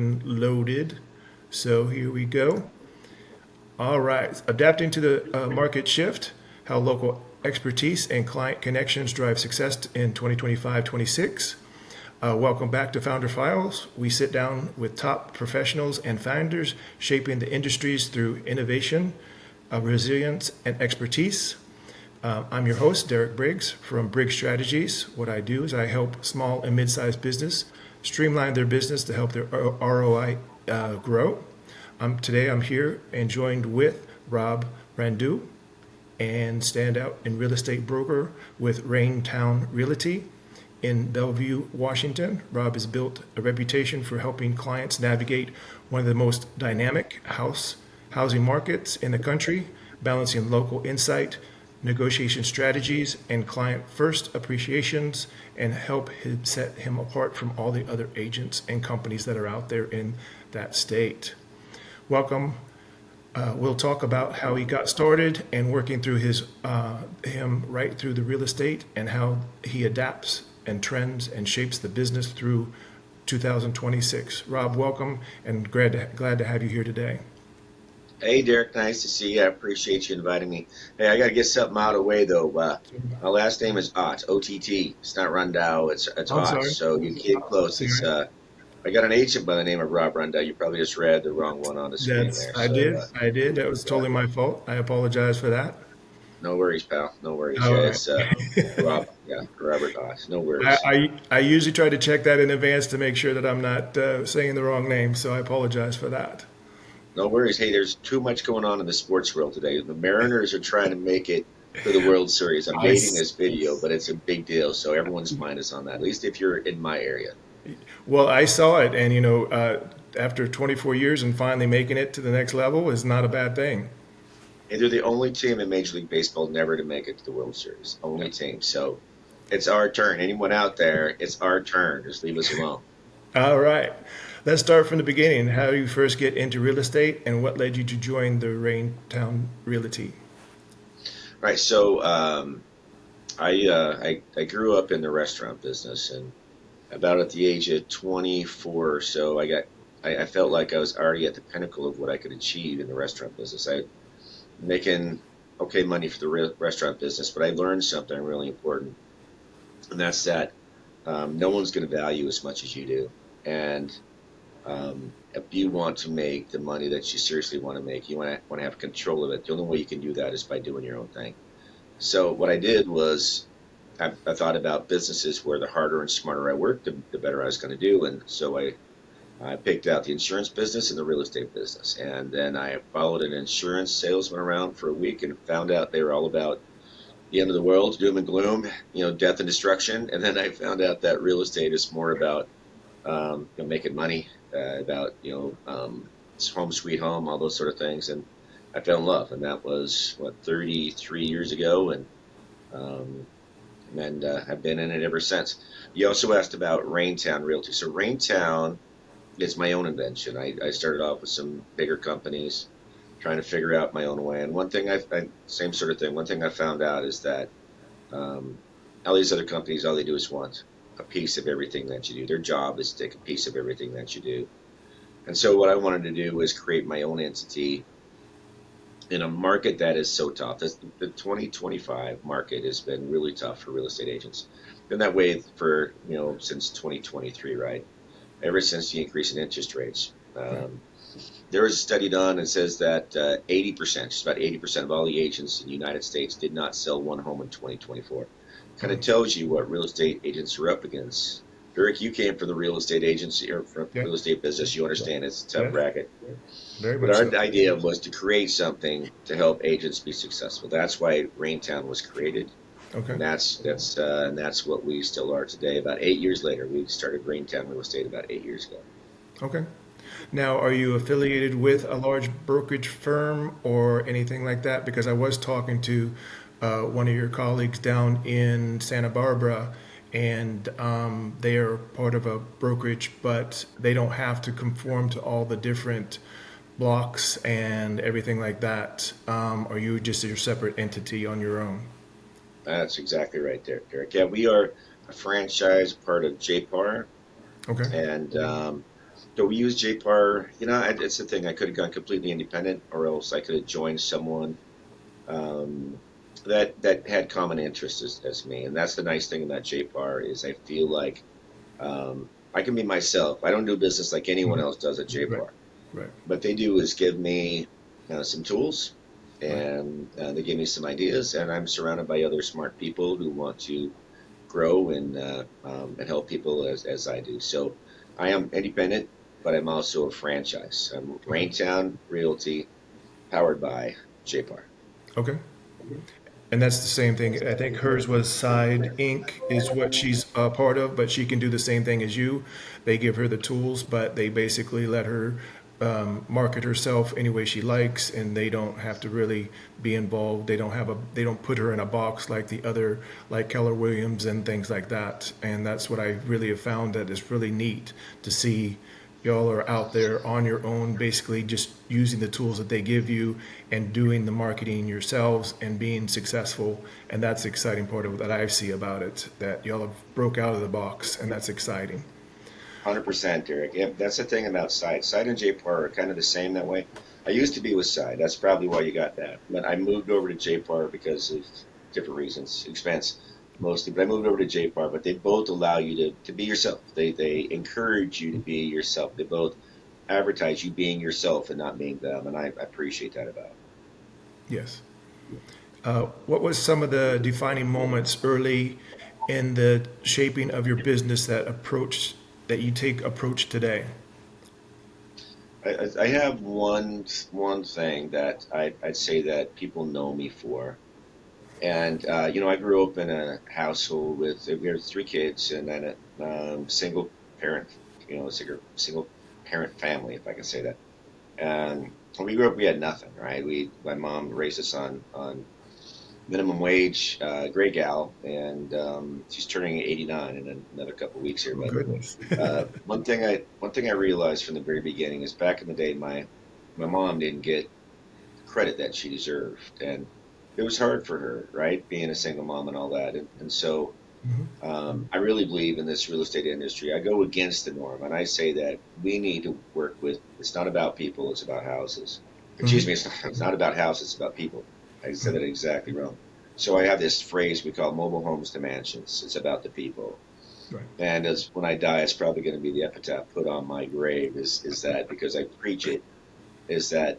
Loaded. So here we go. All right. Adapting to the market shift, how local expertise and client connections drive success in 2025-26. Welcome back to Founder Files. We sit down with top professionals and founders shaping the industries through innovation, resilience, and expertise. I'm your host, Derek Briggs from Briggs Strategies. What I do is I help small and mid-sized business streamline their business to help their ROI grow. Today I'm here and joined with Rob Randu and standout in real estate broker with Raintown Realty in Bellevue, Washington. Rob has built a reputation for helping clients navigate one of the most dynamic housing markets in the country, balancing local insight, negotiation strategies, and client first appreciations, and help set him apart from all the other agents and companies that are out there in that state. Welcome. We'll talk about how he got started and working through him right through the real estate and how he adapts and trends and shapes the business through 2026. Rob, welcome and glad to have you here today. Hey, Derek, nice to see you. I appreciate you inviting me. Hey, I got to get something out of the way, though. My last name is Ott, O-T-T. It's not Rundau, it's I'm Ott, sorry. so you get close. It's Sorry. I got an agent by the name of Rob Rundau. You probably just read the wrong one on the screen That's there. I So, did. I did. That was yeah, totally my fault. I apologize for that. no worries, pal. No worries. All Yeah, right. it's Rob. Yeah, Robert Ott. No I, worries. I usually try to check that in advance to make sure that I'm not saying the wrong name, so I apologize for that. No worries. Hey, there's too much going on in the sports world today. The Mariners are trying to make it to the World Series. I'm I dating s- this video, but it's a big deal. So everyone's mind is on that. At least if you're in my area. well, I saw it, and after 24 years and finally making it to the next level is not a bad thing. And they're the only team in Major League Baseball never to make it to the World Series. Only team. So it's our turn. Anyone out there, it's our turn. Just leave us alone. All right. Let's start from the beginning. How did you first get into real estate, and what led you to join the Raintown Realty? Right. So I grew up in the restaurant business, and about at the age of 24 or so, I felt like I was already at the pinnacle of what I could achieve in the restaurant business. I making okay money for the restaurant business, but I learned something really important, and that's that no one's going to value as much as you do. And if you want to make the money that you seriously want to make, you want to have control of it. The only way you can do that is by doing your own thing. So what I did was I thought about businesses where the harder and smarter I worked, the better I was going to do. And so I picked out the insurance business and the real estate business. And then I followed an insurance salesman around for a week and found out they were all about the end of the world, doom and gloom, death and destruction. And then I found out that real estate is more about making money, about home sweet home, all those sort of things. And I fell in love, and that was what 33 years ago, um, and I've been in it ever since. You also asked about Raintown Realty. So Raintown is my own invention. I started off with some bigger companies, trying to figure out my own way. And one thing same sort of thing. One thing I found out is that um, all these other companies, all they do is want a piece of everything that you do. Their job is to take a piece of everything that you do. And so what I wanted to do was create my own entity in a market that is so tough. The 2025 market has been really tough for real estate agents. Been that way for, since 2023, right? Ever since the increase in interest rates. Right. There was a study done that says that 80%, just about 80% of all the agents in the United States did not sell one home in 2024. Kind of Mm. tells you what real estate agents are up against. Eric, you came from the real estate agency or from Yeah. real estate business. You understand it's a tough Yeah. bracket. Very But much our so. idea was to create something to help agents be successful. That's why Raintown was created, Okay. and that's what we still are today. About 8 years later, we started Raintown Real Estate about 8 years ago. Okay. Now, are you affiliated with a large brokerage firm or anything like that? Because I was talking to one of your colleagues down in Santa Barbara, and they are part of a brokerage, but they don't have to conform to all the different blocks and everything like that. Are you just your separate entity on your own? That's exactly right there, Derek. Yeah, we are a franchise part of JPAR, Okay. and So we use JPAR. It's the thing. I could have gone completely independent, or else I could have joined someone um, that had common interests as me. And that's the nice thing about JPAR is I feel like I can be myself. I don't do business like anyone Mhm. else does at Right, JPAR. right, What they do is give me some tools, right. and they give me some ideas, and I'm surrounded by other smart people who want to grow and help people as I do. So I am independent, but I'm also a franchise. I'm Okay, Raintown Realty, powered by JPAR. okay. And that's the same thing. I think hers was Side Inc. is what she's a part of, but she can do the same thing as you. They give her the tools, but they basically let her market herself any way she likes, and they don't have to really be involved. They don't put her in a box like the other, like Keller Williams and things like that. And that's what I really have found that is really neat to see y'all are out there on your own, basically just using the tools that they give you and doing the marketing yourselves and being successful. And that's the exciting part of that I see about it, that y'all have broke out of the box, and that's exciting. 100%, Derek. Yeah, that's the thing about Side. Side and JPAR are kind of the same that way. I used to be with Side. That's probably why you got that. But I moved over to JPAR because of different reasons, expense mostly. But I moved over to JPAR. But they both allow you to be yourself. They encourage you to be yourself. They both advertise you being yourself and not being them. And I appreciate that about Yes. What was some of the defining moments early in the shaping of your business that you take approach today? them. I have one thing that I'd say that people know me for. And I grew up in a household with we had three kids and then a single parent, single parent family, if I can say that. And when we grew up, we had nothing, right? My mom raised us on minimum wage, great gal, and she's turning 89 in another couple of weeks here. Oh, But goodness. one thing I realized from the very beginning is back in the day, my mom didn't get the credit that she deserved, and it was hard for her, right, being a single mom and all that, and so I really believe in this real estate industry. I go against the norm, and I say that we need to work with. It's not about people; it's about houses. Excuse me, Mhm. it's not about houses; it's about people. I said Right, that exactly wrong. So I have this phrase we call mobile homes to mansions. It's about the people. right. And as when I die, it's probably going to be the epitaph put on my grave. Is that because I preach it? Is that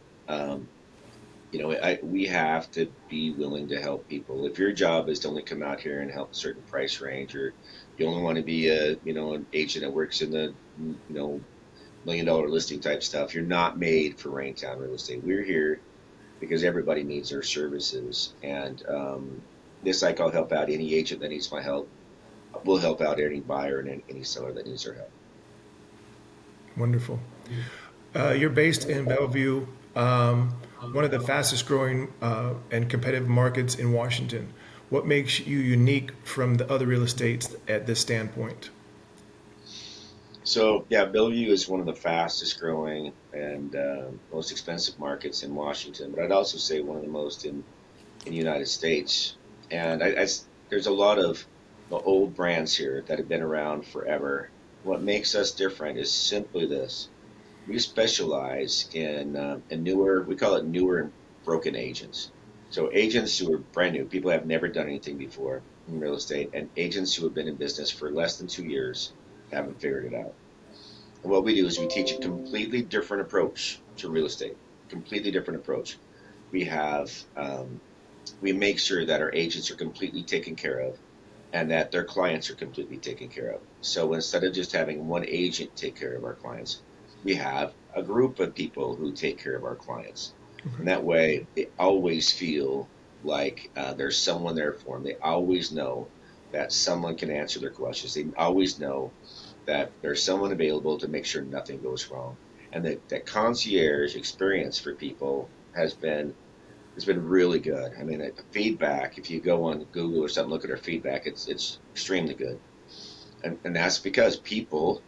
we have to be willing to help people. If your job is to only come out here and help a certain price range, or you only want to be an agent that works in the $1 million listing type stuff, you're not made for Raintown real estate. We're here because everybody needs our services, and this like I'll help out any agent that needs my help. We'll help out any buyer and any seller that needs our help. Wonderful. You're based in Bellevue, one of the fastest growing and competitive markets in Washington. What makes you unique from the other real estates at this standpoint? So yeah, Bellevue is one of the fastest growing and most expensive markets in Washington, but I'd also say one of the most in the United States. And there's a lot of the old brands here that have been around forever. What makes us different is simply this: we specialize in newer, we call it newer and broken agents. So agents who are brand new, people have never done anything before in real estate, and agents who have been in business for less than 2 years haven't figured it out. And what we do is we teach a completely different approach to real estate, completely different approach. We have we make sure that our agents are completely taken care of and that their clients are completely taken care of. So instead of just having one agent take care of our clients, we have a group of people who take care of our clients. Okay. And that way, they always feel like there's someone there for them. They always know that someone can answer their questions. They always know that there's someone available to make sure nothing goes wrong. And that concierge experience for people has been really good. I mean, the feedback, if you go on Google or something, look at our feedback, it's extremely good. And that's because people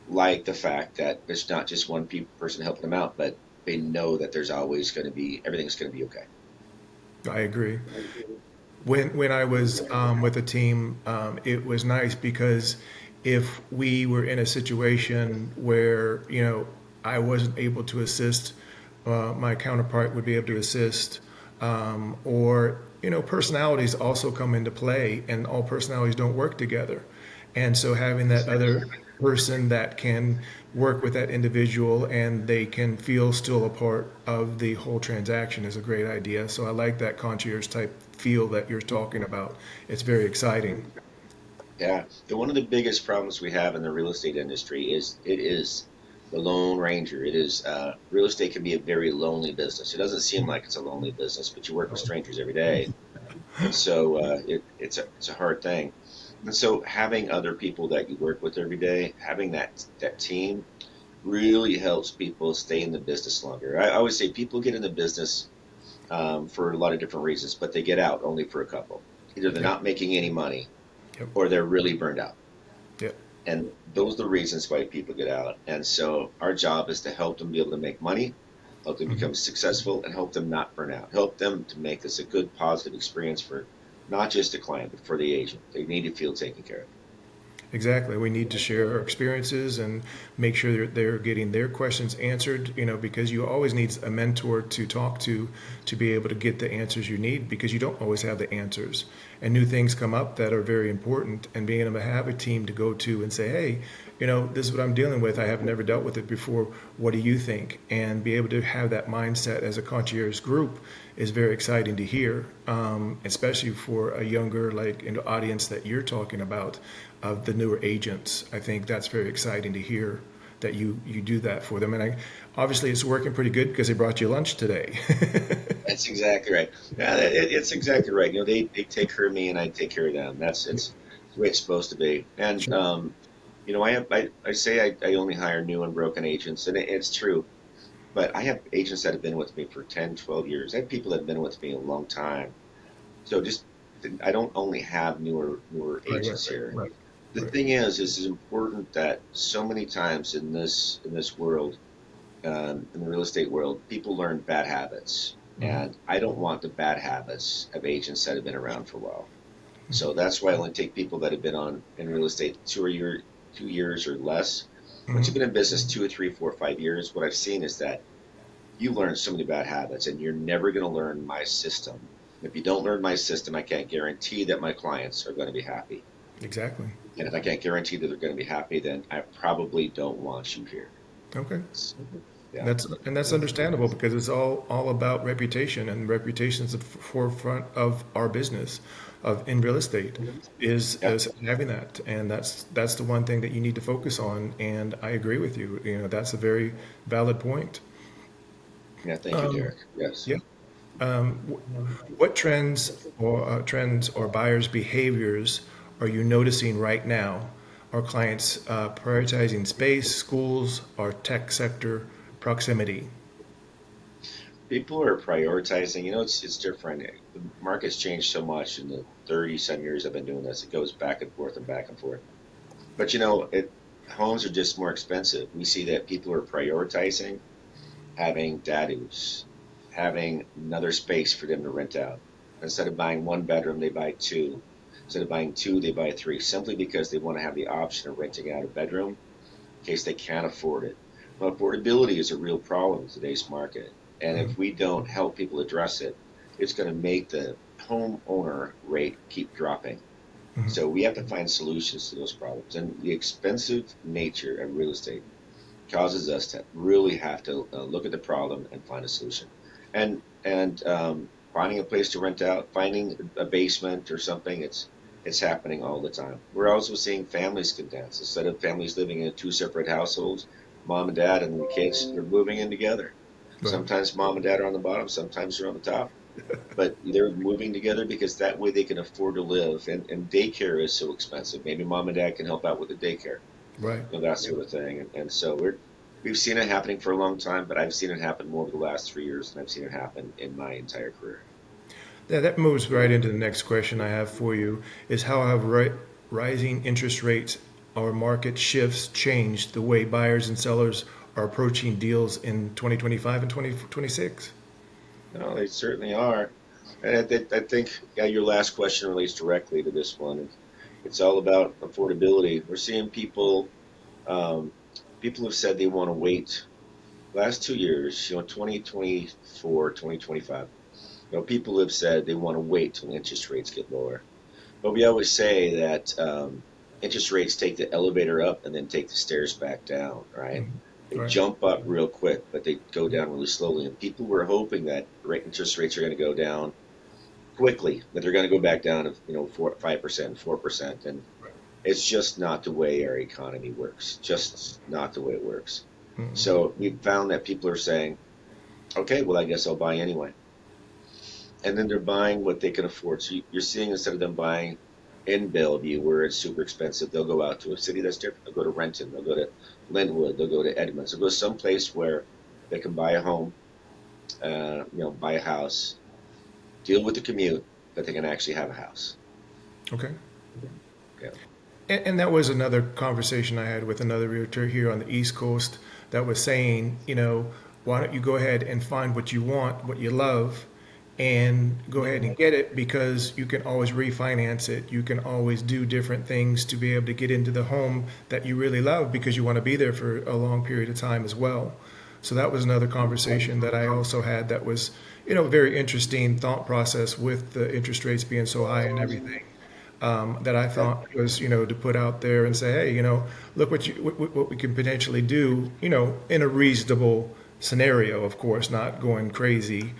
like the fact that there's not just one person helping them out, but they know that there's always going to be, everything's going to be okay. I agree. When I was with the team, it was nice because if we were in a situation where, I wasn't able to assist, my counterpart would be able to assist, or, personalities also come into play, and all personalities don't work together. And so having that other person that can work with that individual and they can feel still a part of the whole transaction is a great idea. So I like that concierge type feel that you're talking about. It's very exciting. Yeah. And one of the biggest problems we have in the real estate industry is it is the Lone Ranger. It is real estate can be a very lonely business. It doesn't seem like it's a lonely business, but you work with strangers every day, and so it's a hard thing. And so having other people that you work with every day, having that team really helps people stay in the business longer. I always say people get in the business for a lot of different reasons, but they get out only for a couple. Either they're Yep. not making any money Yep. or they're really burned out. Yep. And those are the reasons why people get out. And so our job is to help them be able to make money, help them Mhm. become successful, and help them not burn out. Help them to make this a good, positive experience for not just the client, but for the agent. They need to feel taken care of. Exactly. We need to share our experiences and make sure that they're getting their questions answered, because you always need a mentor to talk to be able to get the answers you need because you don't always have the answers. And new things come up that are very important and being able to have a team to go to and say, hey, this is what I'm dealing with. I have never dealt with it before. What do you think? And be able to have that mindset as a concierge group is very exciting to hear, especially for a younger audience that you're talking about of the newer agents. I think that's very exciting to hear that you do that for them. And obviously it's working pretty good because they brought you lunch today. That's exactly right. Yeah, it's exactly right. They take care of me and I take care of them. It's the way it's supposed to be. And Sure. I say I only hire new and broken agents, and it's true. But I have agents that have been with me for 10, 12 years. I have people that have been with me a long time. So just I don't only have newer Right, right, agents here. right, The right. thing is, it's important that so many times in this world, in the real estate world, people learn bad habits, Hmm. and I don't want the bad habits of agents that have been around for a while. So that's why I only take people that have been on in real estate 2 years or less. Once Hmm. you've been in business 2 or 3, 4, 5 years, what I've seen is that you learn so many bad habits, and you're never going to learn my system. If you don't learn my system, I can't guarantee that my clients are going to be happy. Exactly. And if I can't guarantee that they're going to be happy, then I probably don't want you here. Okay. So, yeah. That's understandable because it's all about reputation, and reputation is the forefront of our business, of in real estate, Yeah. is having that, and that's the one thing that you need to focus on. And I agree with you. That's a very valid point. Yeah. Thank you, Derek. Yes. Yeah. What trends or buyers' behaviors are you noticing right now? Are clients prioritizing space, schools, or tech sector proximity? People are prioritizing. It's different. The market's changed so much in the 30 some years I've been doing this. It goes back and forth and back and forth. But homes are just more expensive. We see that people are prioritizing having daddies, having another space for them to rent out. Instead of buying one bedroom, they buy two. Instead of buying two, they buy three, simply because they want to have the option of renting out a bedroom in case they can't afford it. Well, affordability is a real problem in today's market. And Mhm. if we don't help people address it, it's going to make the homeowner rate keep dropping. Mhm. So we have to find solutions to those problems. And the expensive nature of real estate causes us to really have to look at the problem and find a solution. And finding a place to rent out, finding a basement or something, it's happening all the time. We're also seeing families condense. Instead of families living in two separate households, mom and dad and the kids, they're moving in together. Right. Sometimes mom and dad are on the bottom, sometimes they're on the top, but they're moving together because that way they can afford to live. And daycare is so expensive. Maybe mom and dad can help out with the daycare, Right. that sort of thing. And so we've seen it happening for a long time, but I've seen it happen more over the last 3 years than I've seen it happen in my entire career. Yeah, that moves right into the next question I have for you is how have rising interest rates or market shifts changed the way buyers and sellers are approaching deals in 2025 and 2026? No, they certainly are. And I think, yeah, your last question relates directly to this one. It's all about affordability. We're seeing um, people have said they want to wait. Last 2 years, 2024, 2025, people have said they want to wait till interest rates get lower. But we always say that interest rates take the elevator up and then take the stairs back down, right? Mhm. They Right. jump up real quick, but they go down really slowly. And people were hoping that interest rates are going to go down quickly, that they're going to go back down to 5%, 4%, and it's just not the way our economy works. Just not the way it works. Mhm. So we found that people are saying, okay, well, I guess I'll buy anyway. And then they're buying what they can afford. So you're seeing, instead of them buying in Bellevue where it's super expensive, they'll go out to a city that's different. They'll go to Renton, they'll go to Linwood, they'll go to Edmonds, they'll go someplace where they can buy a home, buy a house, deal with the commute, but they can actually have a house. Okay. Yeah. And that was another conversation I had with another realtor here on the East Coast that was saying, why don't you go ahead and find what you want, what you love, and go ahead and get it because you can always refinance it. You can always do different things to be able to get into the home that you really love because you want to be there for a long period of time as well. So that was another conversation that I also had that was, very interesting thought process with the interest rates being so high and everything that I Yeah. thought was, to put out there and say, hey, look what we can potentially do, in a reasonable scenario, of course, not going crazy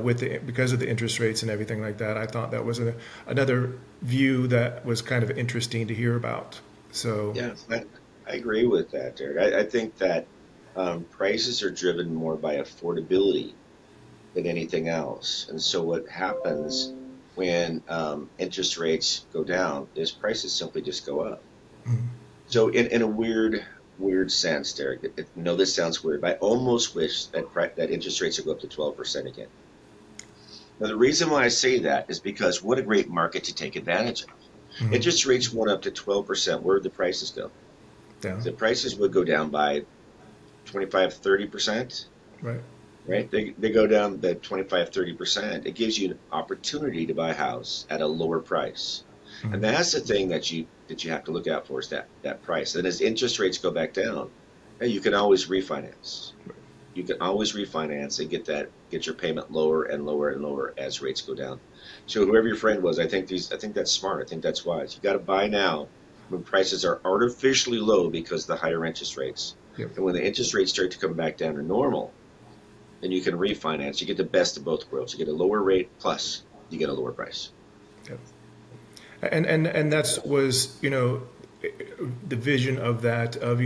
with because of the interest rates and everything like that. I thought that was another view that was kind of interesting to hear about. So, Yeah, I agree with that, Derek. I think that prices are driven more by affordability than anything else. And so what happens when interest rates go down is prices simply just go up. So in a weird sense, Derek, no, this sounds weird, but I almost wish that interest rates would go up to 12% again. Now, the reason why I say that is because what a great market to take advantage of. mhm, Interest rates went up to 12%. Where would the prices go? yeah, The prices would go down by 25, 30%, right. right? They go down the 25, 30%. It gives you an opportunity to buy a house at a lower price. And Mhm. that's the thing that you have to look out for, is that price. And as interest rates go back down, hey, you can always refinance. You can always refinance and get your payment lower and lower and lower as rates go down. So whoever your friend was, I think that's smart. I think that's wise. You got to buy now when prices are artificially low because of the higher interest rates. Yep. And when the interest rates start to come back down to normal, then you can refinance. You get the best of both worlds. You get a lower rate plus you get a lower price. Yep. And that's was the vision of that of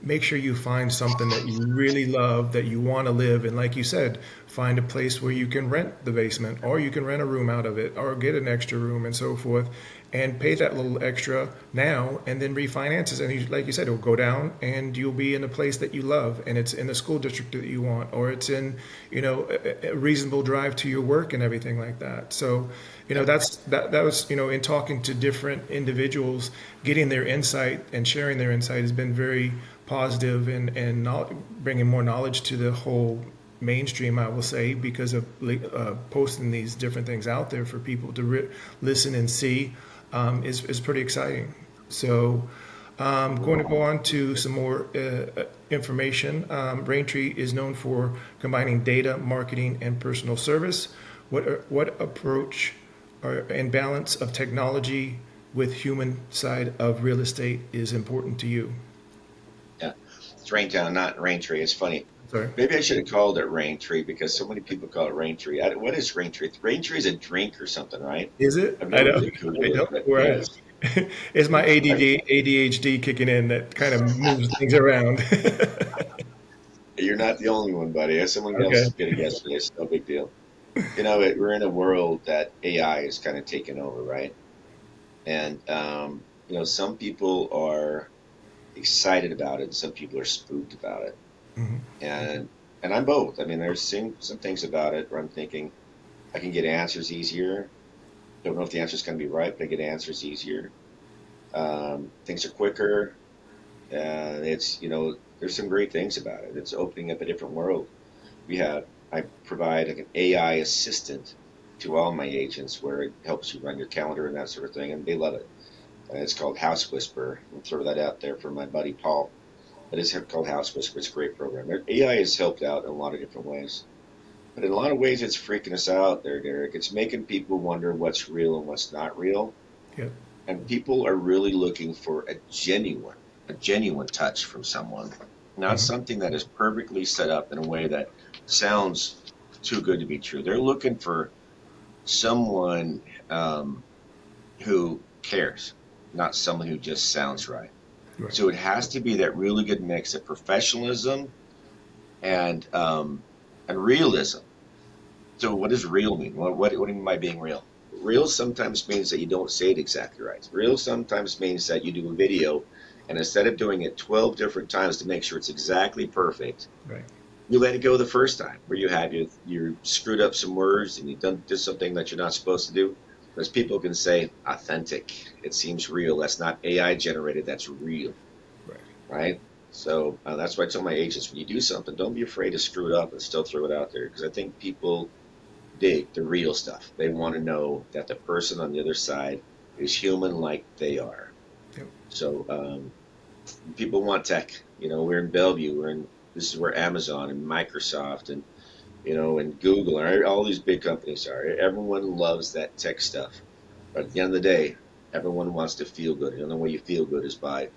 make sure you find something that you really love that you want to live and like you said find a place where you can rent the basement or you can rent a room out of it or get an extra room and so forth and pay that little extra now and then refinances and like you said it'll go down and you'll be in a place that you love and it's in the school district that you want or it's in a reasonable drive to your work and everything like that. So Yeah. that was in talking to different individuals, getting their insight and sharing their insight has been very positive and bringing more knowledge to the whole mainstream, I will say, because of posting these different things out there for people to listen and see is pretty exciting. So I'm going to go on to some more information. Braintree is known for combining data, marketing, and personal service. What approach and balance of technology with human side of real estate is important to you? Yeah. It's Raintown, not Raintree. It's funny. Sorry. Maybe I should have called it Raintree because so many people call it Raintree. What is Raintree? Raintree is a drink or something, right? Is it? I've I never know. really I Googled know. it, but Where yes. it's my I, ADHD kicking in that kind of moves things around. you're not the only one, buddy. Someone Okay. else did it yesterday. It's no big deal. We're in a world that AI is kind of taking over, right? And some people are excited about it, and some people are spooked about it. Mhm. And I'm both. I mean, there's some things about it where I'm thinking I can get answers easier. Don't know if the answer's going to be right, but I get answers easier. Things are quicker. There's some great things about it. It's opening up a different world. I provide like an AI assistant to all my agents where it helps you run your calendar and that sort of thing, and they love it. It's called House Whisper. I'll throw that out there for my buddy Paul. But it's called House Whisper. It's a great program. AI has helped out in a lot of different ways. But in a lot of ways, it's freaking us out there, Derek. It's making people wonder what's real and what's not real. Yep. And people are really looking for a genuine touch from someone, not Hmm. something that is perfectly set up in a way that sounds too good to be true. They're looking for someone who cares, not someone who just sounds right. Right. So it has to be that really good mix of professionalism and realism. So what does real mean? What do you mean by being real? Real sometimes means that you don't say it exactly right. Real sometimes means that you do a video and instead of doing it 12 different times to make sure it's exactly perfect, Right. you let it go the first time where you screwed up some words and did something that you're not supposed to do. Because people can say authentic. It seems real. That's not AI generated. That's real, Right. right? So that's why I tell my agents when you do something, don't be afraid to screw it up and still throw it out there. Because I think people dig the real stuff. They want to know that the person on the other side is human like they are. Yep. So people want tech. We're in Bellevue. This is where Amazon and Microsoft and and Google and all these big companies are. Everyone loves that tech stuff. But at the end of the day, everyone wants to feel good. The only way you feel good is by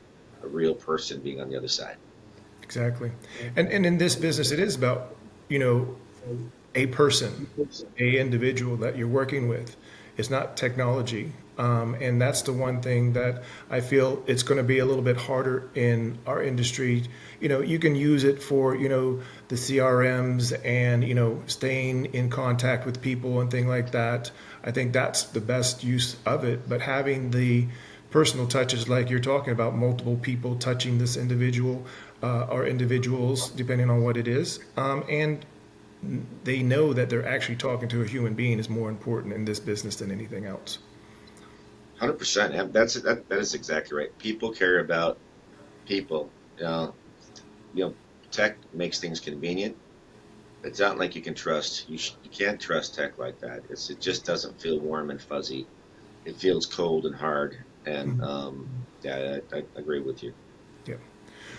a real person being on the other side. Exactly. And in this business, it is about, you know, a person, a individual that you're working with. It's not technology. And that's the one thing that I feel it's going to be a little bit harder in our industry. You can use it for, the CRMs and, staying in contact with people and things like that. I think that's the best use of it. But having the personal touches, like you're talking about, multiple people touching this individual or individuals, depending on what it is, and they know that they're actually talking to a human being is more important in this business than anything else. 100%. That is exactly right. People care about people. You know, tech makes things convenient. It's not like you can trust. You can't trust tech like that. It just doesn't feel warm and fuzzy. It feels cold and hard. And Mhm. yeah, I agree with you. Yeah.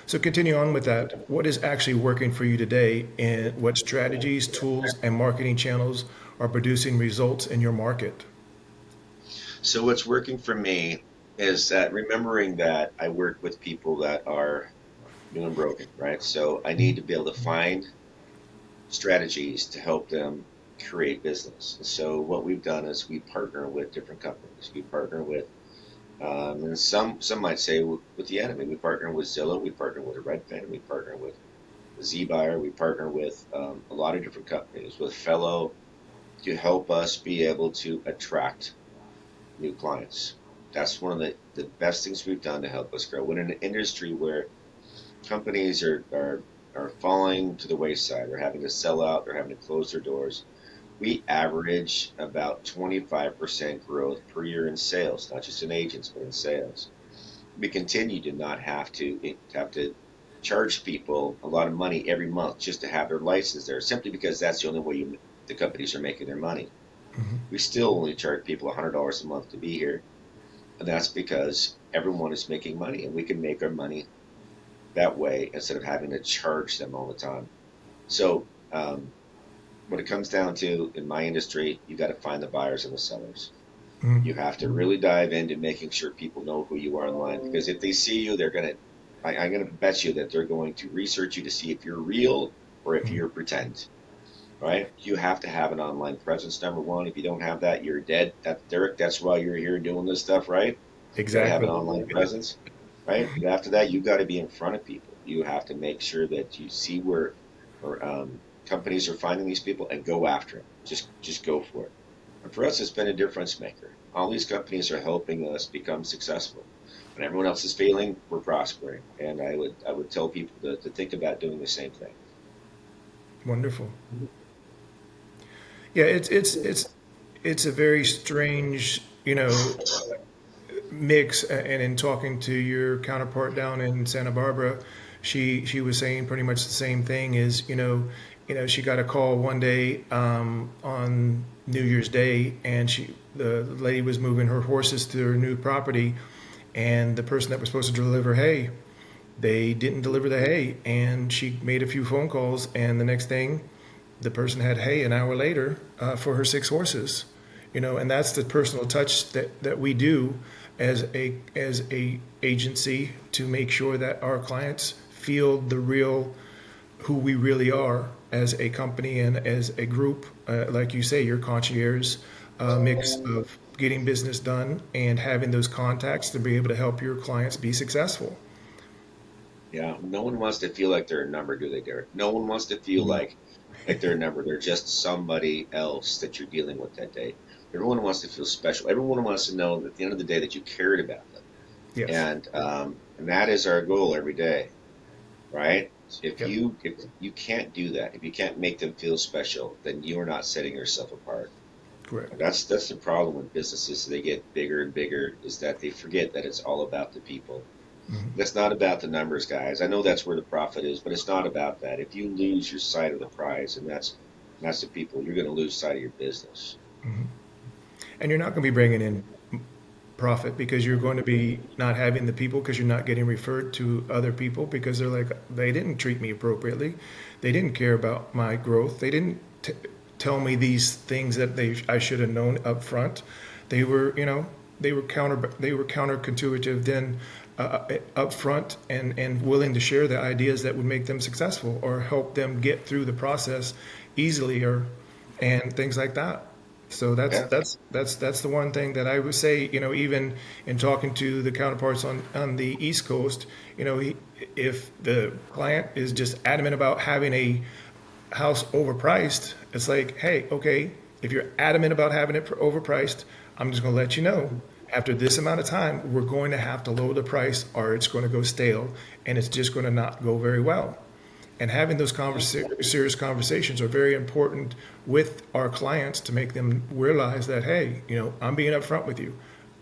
So continue on with that. What is actually working for you today, and what strategies, tools, and marketing channels are producing results in your market? So what's working for me is that remembering that I work with people that are new and broken, right? So I need to be able to find strategies to help them create business. And so what we've done is we partner with different companies. We partner with, and some might say with the enemy. We partner with Zillow. We partner with Redfin. We partner with ZBuyer. We partner with a lot of different companies with Fellow to help us be able to attract new clients. That's one of the best things we've done to help us grow. We're in an industry where companies are falling to the wayside. They're having to sell out. They're having to close their doors. We average about 25% growth per year in sales, not just in agents, but in sales. We continue to not have to charge people a lot of money every month just to have their license there, simply because that's the only way the companies are making their money. Mhm. We still only charge people $100 a month to be here, and that's because everyone is making money, and we can make our money that way instead of having to charge them all the time. So, what it comes down to in my industry, you got to find the buyers and the sellers. Mhm. You have to really dive into making sure people know who you are online, because if they see you, I'm gonna bet you that they're going to research you to see if you're real or if Mhm. you're pretend. Right? You have to have an online presence. Number one, if you don't have that, you're dead. Derek. That's why you're here doing this stuff, right? You got to have an Exactly. online presence, right? But after that, you got to be in front of people. You have to make sure that you see where or companies are finding these people and go after them. Just go for it. And for us, it's been a difference maker. All these companies are helping us become successful. When everyone else is failing, we're prospering. And I would tell people to think about doing the same thing. Wonderful. Yeah, it's a very strange, mix. And in talking to your counterpart down in Santa Barbara, she was saying pretty much the same thing. Is she got a call one day on New Year's Day, and the lady was moving her horses to her new property, and the person that was supposed to deliver hay, they didn't deliver the hay, and she made a few phone calls, and the next thing, the person had hay an hour later for her 6 horses. And that's the personal touch that we do as a agency to make sure that our clients feel the real who we really are as a company and as a group. Like you say, your concierge mix of getting business done and having those contacts to be able to help your clients be successful. Yeah, no one wants to feel like they're a number, do they, Derek? No one wants to feel No. like they're a number. They're just somebody else that you're dealing with that day. Everyone wants to feel special. Everyone wants to know at the end of the day that you cared about them, Yes. and that is our goal every day, right? Yep. If you can't do that, if you can't make them feel special, then you are not setting yourself apart. Correct. That's the problem with businesses. They get bigger and bigger, is that they forget that it's all about the people. Hmm. That's not about the numbers, guys. I know that's where the profit is, but it's not about that. If you lose your sight of the prize, and that's the people, you're going to lose sight of your business. And you're not going to be bringing in profit because you're going to be not having the people because you're not getting referred to other people because they're like, they didn't treat me appropriately. They didn't care about my growth. They didn't tell me these things that I should have known up front. They were, they were counterintuitive then up front and willing to share the ideas that would make them successful or help them get through the process easily or and things like that. So that's Yeah, that's that's that's the one thing that I would say. Even in talking to the counterparts on the East Coast, if the client is just adamant about having a house overpriced, it's like, hey, okay, if you're adamant about having it overpriced, I'm just going to let you know. After this amount of time, we're going to have to lower the price, or it's going to go stale, and it's just going to not go very well. And having those serious conversations are very important with our clients to make them realize that, hey, I'm being upfront with you.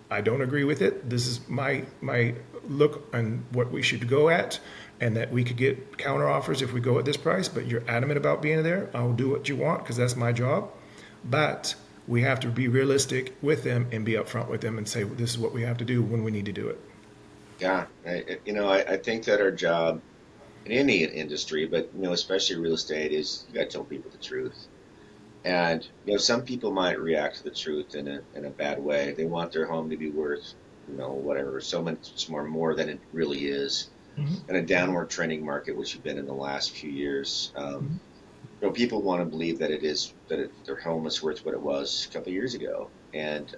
I don't agree with it. This is my look on what we should go at, and that we could get counter offers if we go at this price. But you're adamant about being there. I'll do what you want because that's my job. But we have to be realistic with them and be upfront with them and say this is what we have to do when we need to do it. yeah. I think that our job in any industry, but especially real estate, is you got to tell people the truth. And some people might react to the truth in a bad way. They want their home to be worth, whatever, so much more than it really is. In a downward trending market, which you've been in the last few years, people want to believe that their home is worth what it was a couple of years ago, and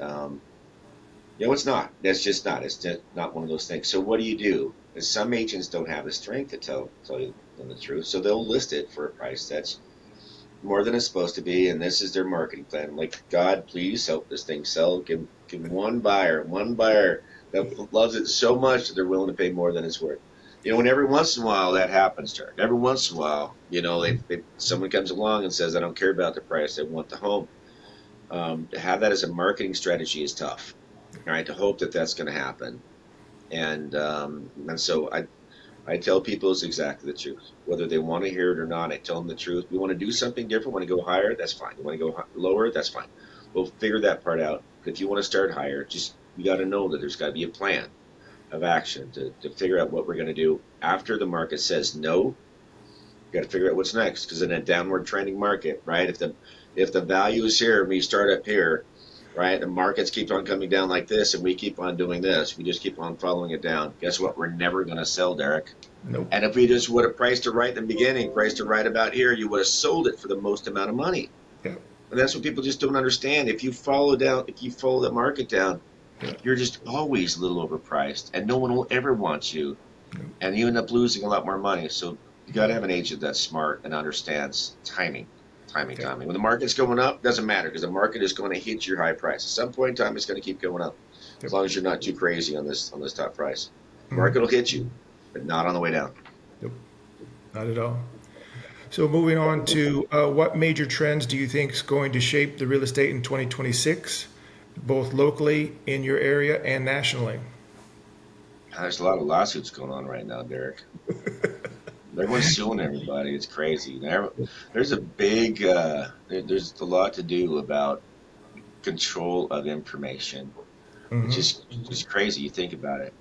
it's not. That's just not. It's just not one of those things. So what do you do? Because some agents don't have the strength to tell you the truth, so they'll list it for a price that's more than it's supposed to be, and this is their marketing plan. I'm like, God, please help this thing sell. Give one buyer that loves it so much that they're willing to pay more than it's worth. And every once in a while that happens, Derek. Every once in a while, someone comes along and says, I don't care about the price, I want the home. To have that as a marketing strategy is tough. All right, to hope that that's going to happen, and so I tell people it's exactly the truth. Whether they want to hear it or not, I tell them the truth. We want to do something different. Want to go higher? That's fine. You want to go lower? That's fine. We'll figure that part out. If you want to start higher, just you got to know that there's got to be a plan of action to figure out what we're going to do after the market says no. You got to figure out what's next, because in a downward trending market, right? If the value is here and we start up here, right? The markets keep on coming down like this, and we keep on doing this. We just keep on following it down. Guess what? We're never going to sell, Derek. Nope. And if we just would have priced it right in the beginning, priced it right about here, you would have sold it for the most amount of money. Yeah. And that's what people just don't understand. If you follow the market down, Yeah. you're just always a little overpriced, and no one will ever want you, and you end up losing a lot more money. So you got to have an agent that's smart and understands timing. Timing, Yeah. timing. When the market's going up, doesn't matter, because the market is going to hit your high price. At some point in time, it's going to keep going up, as Yep. long as you're not too crazy on this top price. The market will hit you, but not on the way down. Yep. Not at all. So moving on to what major trends do you think is going to shape the real estate in 2026, both locally in your area and nationally? There's a lot of lawsuits going on right now, Derek. Everyone's suing everybody. It's crazy. There's a big, there's a lot to do about control of information. It's Mm-hmm. just crazy. You think about it.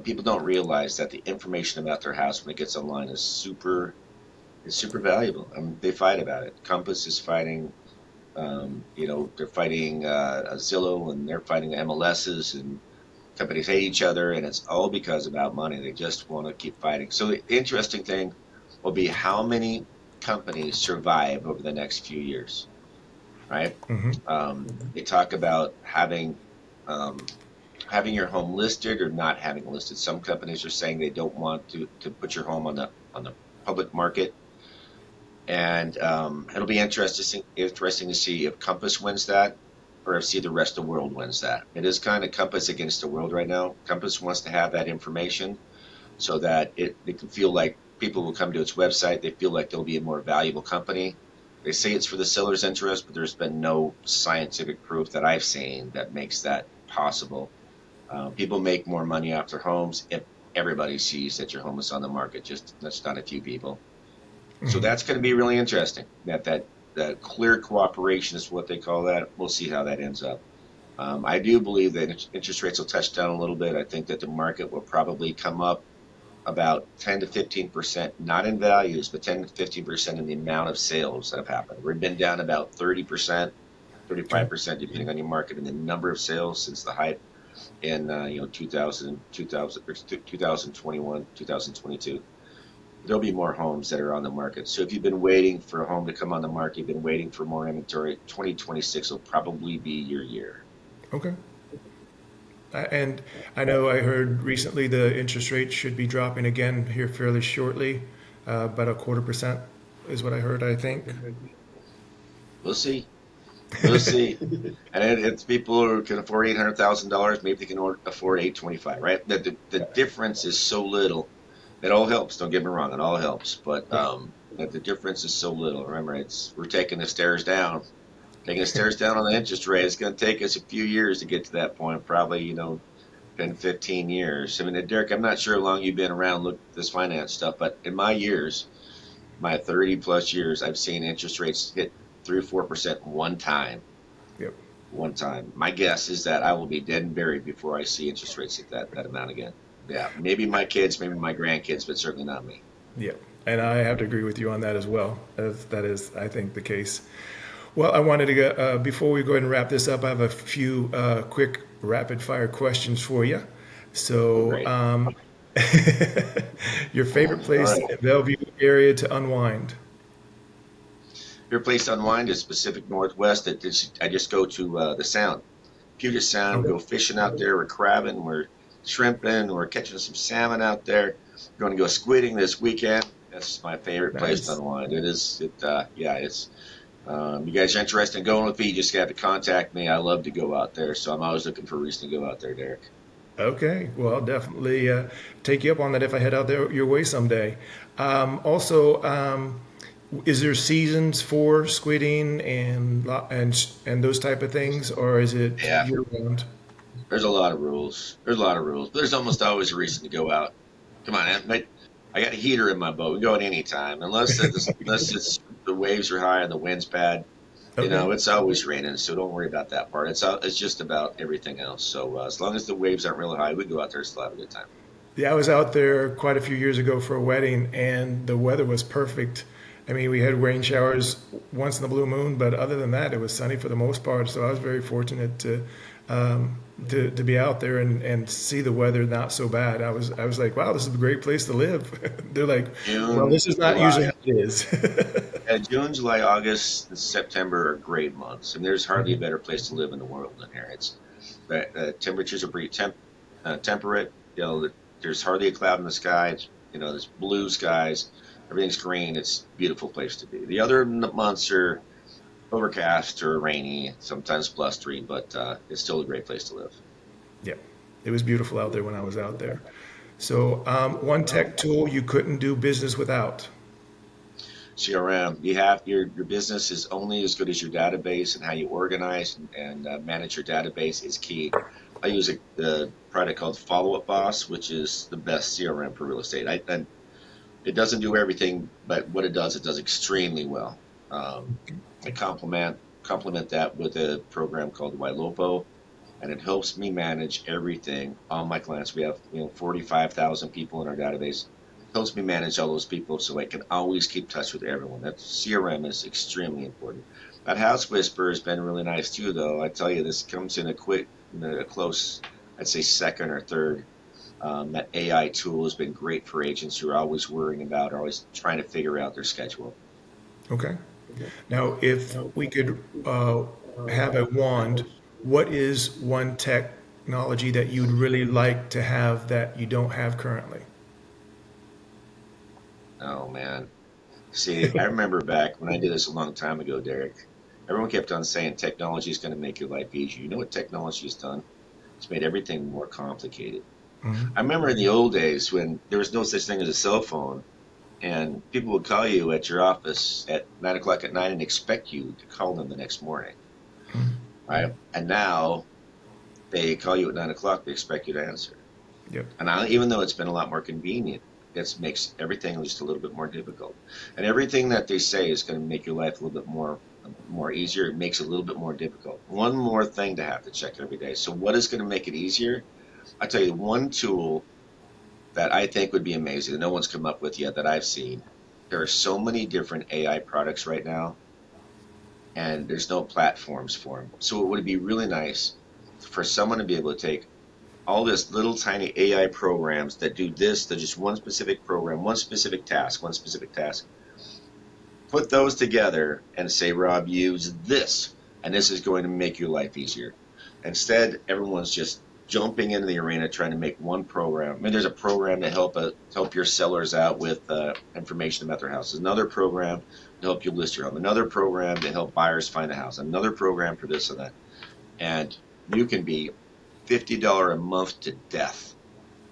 People don't realize that the information about their house when it gets online is super valuable. They fight about it. Compass is fighting. They're fighting Zillow, and they're fighting MLSs, and companies hate each other, and it's all because about money. They just want to keep fighting. So the interesting thing will be how many companies survive over the next few years, right? Mm-hmm. They talk about um, having your home listed or not having it listed. Some companies are saying they don't want to put your home on the public market, and it'll be interesting to see if Compass wins that or if see the rest of the world wins that. It is kind of Compass against the world right now. Compass wants to have that information so that it can feel like people will come to its website. They feel like they'll be a more valuable company. They say it's for the seller's interest, but there's been no scientific proof that I've seen that makes that possible. People make more money off their homes if everybody sees that your home is on the market, just that's not a few people. So Mm-hmm. that's going to be really interesting. That clear cooperation is what they call that. We'll see how that ends up. I do believe that interest rates will touch down a little bit. I think that the market will probably come up about 10 to 15%, not in values, but 10 to 15% in the amount of sales that have happened. We've been down about 30%, Okay. 35%, depending on your market, and the number of sales since the hype in 2021, 2022. There'll be more homes that are on the market. So if you've been waiting for a home to come on the market, you've been waiting for more inventory, 2026 will probably be your year. Okay. And I know I heard recently the interest rate should be dropping again here fairly shortly, about a 1/4% is what I heard, I think. We'll see. We'll see. And it's people who can afford $800,000. Maybe they can afford 825, right? The difference is so little. It all helps. Don't get me wrong. It all helps. But Yeah. that the difference is so little. Remember, we're taking the stairs down. Taking the stairs down on the interest rate. It's going to take us a few years to get to that point. Probably, 10, 15 years. I mean, Derek, I'm not sure how long you've been around looking at this finance stuff, but in my years, my 30 plus years, I've seen interest rates hit 3 or 4% one time. Yep. One time. My guess is that I will be dead and buried before I see interest rates hit that amount again. Yeah, maybe my kids, maybe my grandkids, but certainly not me. Yep. And I have to agree with you on that as well. As that is, I think, the case. Well, I wanted to go, before we go ahead and wrap this up, I have a few quick rapid fire questions for you. Oh, So, great. your favorite All place right. in Bellevue area to unwind? Your place to unwind is Pacific Northwest. I just go to the Sound, Puget Sound. We Okay. go fishing out there. We're crabbing. We're shrimping. We're catching some salmon out there. We're going to go squidding this weekend. That's my favorite place to Nice. unwind. It is. Yeah. It's. You guys are interested in going with me? You just got to contact me. I love to go out there, so I'm always looking for a reason to go out there, Derek. Okay. Well, I'll definitely take you up on that if I head out there your way someday. Also, is there seasons for squidding and those type of things, or is it Yeah, year round? there's a lot of rules. There's a lot of rules, but there's almost always a reason to go out. Come on, I got a heater in my boat. We go at any time, unless it's the waves are high and the wind's bad. Okay. It's always raining, so don't worry about that part. It's just about everything else. So as long as the waves aren't really high, we go out there and still have a good time. Yeah, I was out there quite a few years ago for a wedding, and the weather was perfect. I mean, we had rain showers once in the blue moon, but other than that, it was sunny for the most part. So I was very fortunate to be out there and see the weather not so bad. I was like, wow, this is a great place to live. They're like, well, June, this is not usually July, how it is. June, July, August, and September are great months, and there's hardly a Mhm. better place to live in the world than here. The temperatures are pretty temperate. There's hardly a cloud in the sky. There's blue skies. Everything's green. It's a beautiful place to be. The other months are overcast or rainy, sometimes blustery, but it's still a great place to live. Yeah, it was beautiful out there when I was out there. So, one tech tool you couldn't do business without. CRM, your business is only as good as your database, and how you organize and manage your database is key. I use a product called Follow Up Boss, which is the best CRM for real estate. And it doesn't do everything, but what it does extremely well. I complement that with a program called Ylopo. and it helps me manage everything. All my clients, we have 45,000 people in our database. It helps me manage all those people so I can always keep touch with everyone. That CRM is extremely important. That House Whisper has been really nice too, though. I tell you, this comes in a close, I'd say second or third. That AI tool has been great for agents who are always worrying about, or always trying to figure out their schedule. Okay. Now, if we could have a wand, what is one technology that you'd really like to have that you don't have currently? Oh man. See, I remember back when I did this a long time ago, Derek. Everyone kept on saying technology is going to make your life easier. You know what technology has done? It's made everything more complicated. Mhm. I remember in the old days when there was no such thing as a cell phone, and people would call you at your office at 9 o'clock at night and expect you to call them the next morning, right? And now they call you at 9 o'clock, they expect you to answer. Yep. And even though it's been a lot more convenient, it makes everything just a little bit more difficult. And everything that they say is going to make your life a little bit more easier. It makes it a little bit more difficult. One more thing to have to check every day. So what is going to make it easier? I tell you one tool that I think would be amazing that no one's come up with yet that I've seen. There are so many different AI products right now, and there's no platforms for them. So it would be really nice for someone to be able to take all this little tiny AI programs that do this, that just one specific program, one specific task, put those together and say, Rob, use this, and this is going to make your life easier. Instead, everyone's just jumping into the arena trying to make one program. I mean, there's a program to help your sellers out with information about their houses. Another program to help you list your home. Another program to help buyers find a house. Another program for this and that. And you can be $50 a month to death.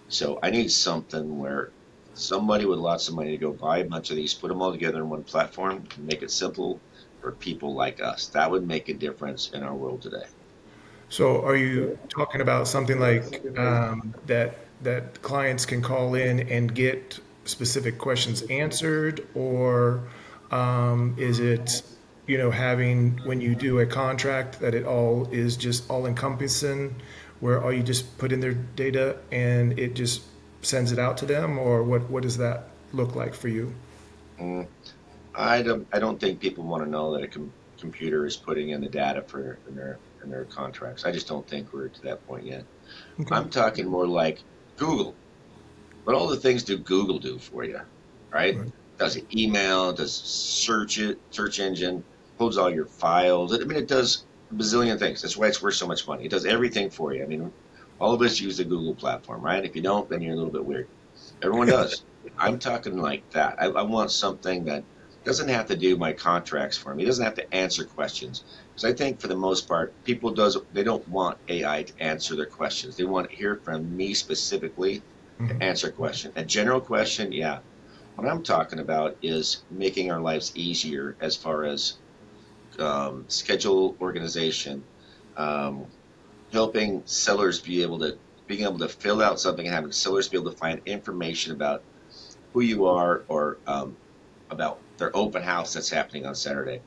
So I need something where somebody with lots of money to go buy a bunch of these, put them all together in one platform, and make it simple for people like us. That would make a difference in our world today. So are you talking about something like that clients can call in and get specific questions answered, or is it, having when you do a contract that it all is just all encompassing, where all you just put in their data and it just sends it out to them, or what does that look like for you? Mm, I don't think people want to know that a computer is putting in the data for in their contracts. I just don't think we're to that point yet. Okay. I'm talking more like Google. What all the things do Google do for you, right? Right. Does it email? Does search engine, holds all your files. I mean, it does a bazillion things. That's why it's worth so much money. It does everything for you. I mean, all of us use the Google platform, right? If you don't, then you're a little bit weird. Everyone does. I'm talking like that. I want something that doesn't have to do my contracts for me. It doesn't have to answer questions. Because I think for the most part, they don't want AI to answer their questions. They want to hear from me specifically to Mhm. answer a question. A general question, yeah. What I'm talking about is making our lives easier as far as schedule organization, um, helping sellers being able to fill out something and having sellers be able to find information about who you are or about their open house that's happening on Saturday.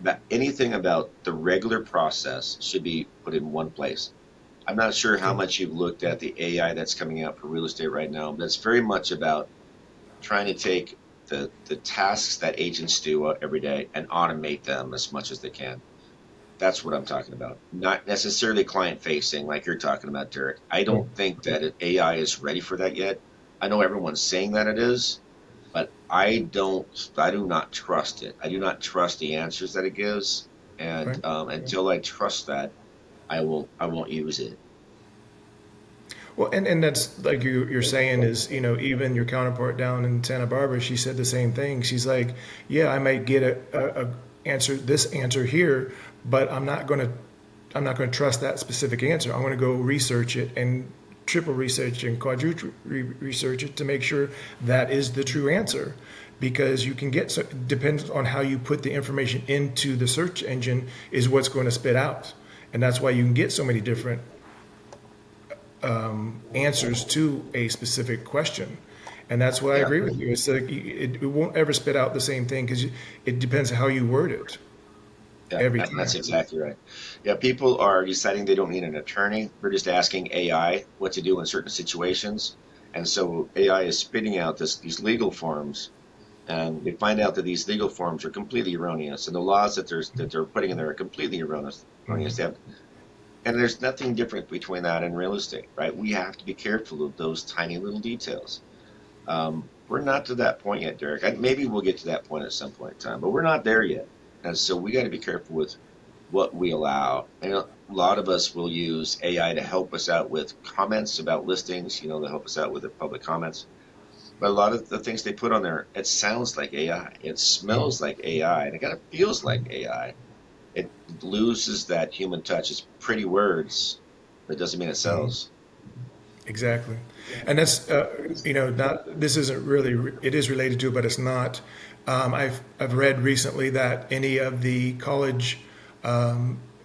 That anything about the regular process should be put in one place. I'm not sure how Okay. much you've looked at the AI that's coming out for real estate right now, but it's very much about trying to take the tasks that agents do every day and automate them as much as they can. That's what I'm talking about. Not necessarily client facing like you're talking about, Derek. I Right. don't think that AI is ready for that yet. I know everyone's saying that it is, but I do not trust it. I do not trust the answers that it gives. And Right. until I trust that, I won't use it. Well, and that's like you're saying is, even your counterpart down in Santa Barbara, she said the same thing. She's like, yeah, I might get a answer, this answer here, but I'm not going to trust that specific answer. I'm going to go research it and triple research and quadruple research it to make sure that is the true answer. Because you can get, so depends on how you put the information into the search engine is what's going to spit out. And that's why you can get so many different answers to a specific question. And that's why I Yeah. agree with you. It's like it won't ever spit out the same thing because it depends how you word it. Yeah, every that's time. exactly right. Yeah, people are deciding they don't need an attorney. They're just asking AI what to do in certain situations. And so AI is spitting out these legal forms, and they find out that these legal forms are completely erroneous, and the laws that they're putting in there are completely erroneous. Erroneous. Mhm. And there's nothing different between that and real estate, right? We have to be careful of those tiny little details. We're not to that point yet, Derek. Maybe we'll get to that point at some point in time, but we're not there yet. And so we got to be careful with what we allow. And a lot of us will use AI to help us out with comments about listings, to help us out with the public comments. But a lot of the things they put on there, it sounds like AI, it smells like AI, and it kind of feels like AI. It loses that human touch. It's pretty words, but it doesn't mean it sells. Exactly. And that's, not, this isn't really, it is related to, but it's not. I've read recently that any of the college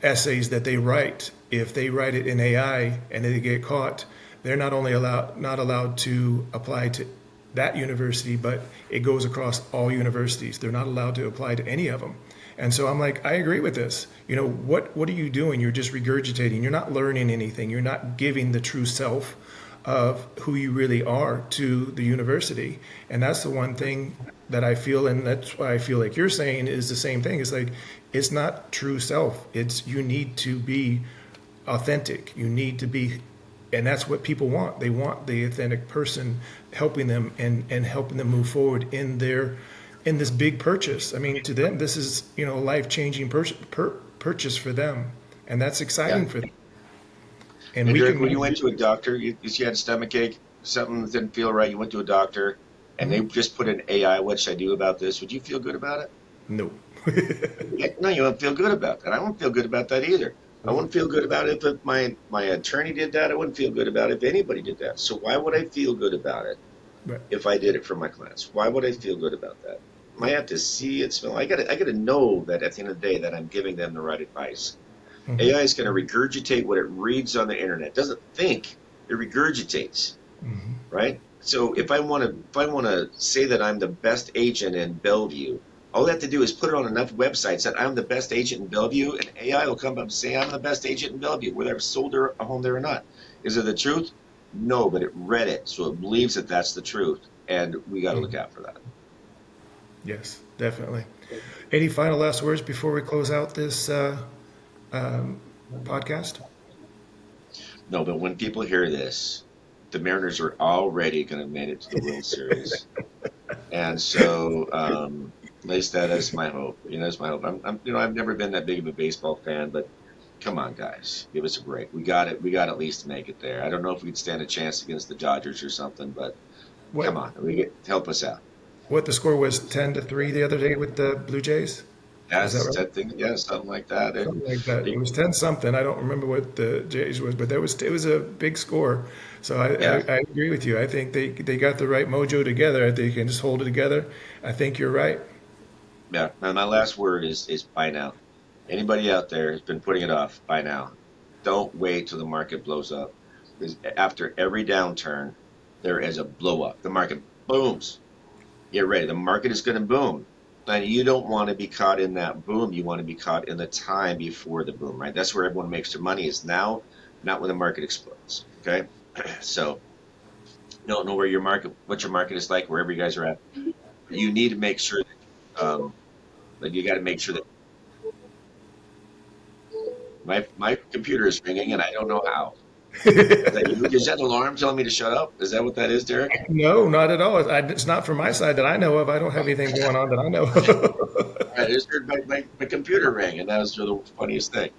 essays that they write, if they write it in AI and they get caught, they're not allowed to apply to that university, but it goes across all universities. They're not allowed to apply to any of them. And so I'm like, I agree with this. What are you doing? You're just regurgitating. You're not learning anything. You're not giving the true self of who you really are to the university. And that's the one thing that I feel, and that's why I feel like you're saying is the same thing. It's like it's not true self. It's you need to be authentic. You need to be, and that's what people want. They want the authentic person helping them and helping them move forward in this big purchase. I mean, to them, this is a life changing purchase for them, and that's Yeah. exciting for them. And And we Derek, can when you went to a doctor, you had a stomach ache, something didn't feel right, you went to a doctor, and they just put in AI, what should I do about this? Would you feel good about it? no. Heck no, you won't feel good about that. I won't feel good about that either. I wouldn't feel good about it if my attorney did that. I wouldn't feel good about it if anybody did that. So why would I feel good about it But if I did it for my clients? Why would I feel good about that? I have to see it, smell. I gotta know that at the end of the day that I'm giving them the right advice. AI is going to regurgitate what it reads on the internet. It doesn't think, it regurgitates, right? So if I want to say that I'm the best agent in Bellevue, all I have to do is put it on enough websites that I'm the best agent in Bellevue, and AI will come up and say I'm the best agent in Bellevue, whether I've sold a home there or not. Is it the truth? No, but it read it, so it believes that that's the truth, and we got to look out for that. yes, definitely. Any final last words before we close out this podcast? No, but when people hear this, the Mariners are already going to make it to the World Series. And so, at least that is my hope. That's my hope. I've never been that big of a baseball fan, but come on, guys, give us a break. We got it. We got to at least make it there. I don't know if we'd stand a chance against the Dodgers or something, but What come on, help us out. what the score was 10-3 the other day with the Blue Jays? Was that That's right? that thing. Yeah, something like that. Something like that. It They- was 10 something. I don't remember what the Jays was, but it was a big score. So yeah, I agree with you. I think they got the right mojo together. They can just hold it together. I think you're right. yeah. And my last word is buy now. Anybody out there has been putting it off, buy now. Don't wait till the market blows up. Because after every downturn, there is a blow up. The market booms. Get ready. The market is going to boom. And you don't want to be caught in that boom. You want to be caught in the time before the boom, right? That's where everyone makes their money is now, not when the market explodes. Okay. So you don't know what your market is like, wherever you guys are at. You need to make sure that you got to make sure that my computer is ringing and I don't know how. Is that you? Is that an alarm telling me to shut up? Is that what that is, Derek? No, not at all. It's not from my side that I know of. I don't have anything going on that I know of. I just heard my computer ring, and that was the funniest thing.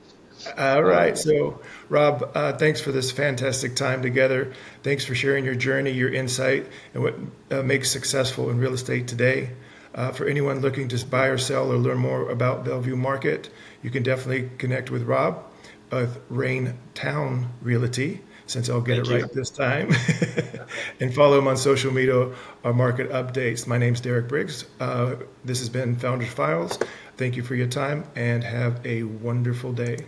All right. Um, So, Rob, thanks for this fantastic time together. Thanks for sharing your journey, your insight, and what makes successful in real estate today. For anyone looking to buy or sell or learn more about Bellevue Market, you can definitely connect with Rob of Rain Town Realty, since I'll get it Thank you. right this time, and follow him on social media or market updates. My name's Derek Briggs. This has been Founders Files. Thank you for your time and have a wonderful day.